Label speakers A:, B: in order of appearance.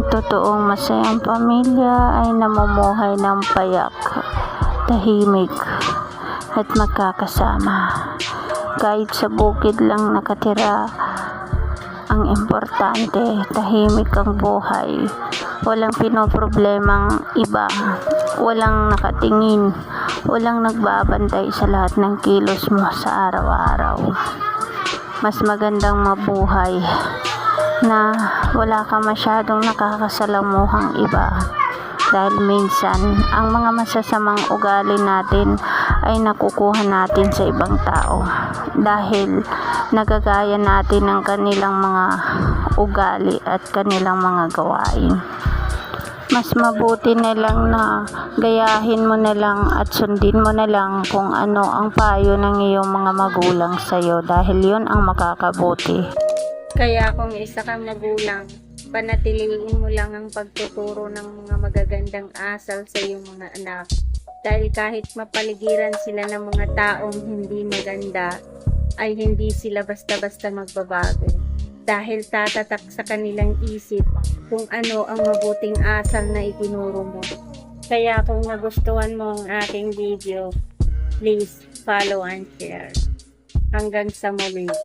A: Ang totoong masayang pamilya ay namumuhay ng payak, tahimik, at magkakasama. Kahit sa bukid lang nakatira, ang importante, tahimik ang buhay. Walang pinoproblemang iba, walang nakatingin, walang nagbabantay sa lahat ng kilos mo sa araw-araw. Mas magandang mabuhay na wala ka masyadong nakakasalamuhang iba, dahil minsan ang mga masasamang ugali natin ay nakukuha natin sa ibang tao dahil nagagaya natin ang kanilang mga ugali at kanilang mga gawain. Mas mabuti na lang na gayahin mo na lang at sundin mo na lang kung ano ang payo ng iyong mga magulang sa'yo, dahil yun ang makakabuti.
B: Kaya kung isa kang magulang, panatiliin mo lang ang pagtuturo ng mga magagandang asal sa iyong mga anak. Dahil kahit mapaligiran sila ng mga taong hindi maganda, ay hindi sila basta-basta magbabago. Dahil tatatak sa kanilang isip kung ano ang mabuting asal na itinuro mo. Kaya kung nagustuhan mo ang aking video, please follow and share. Hanggang sa muli.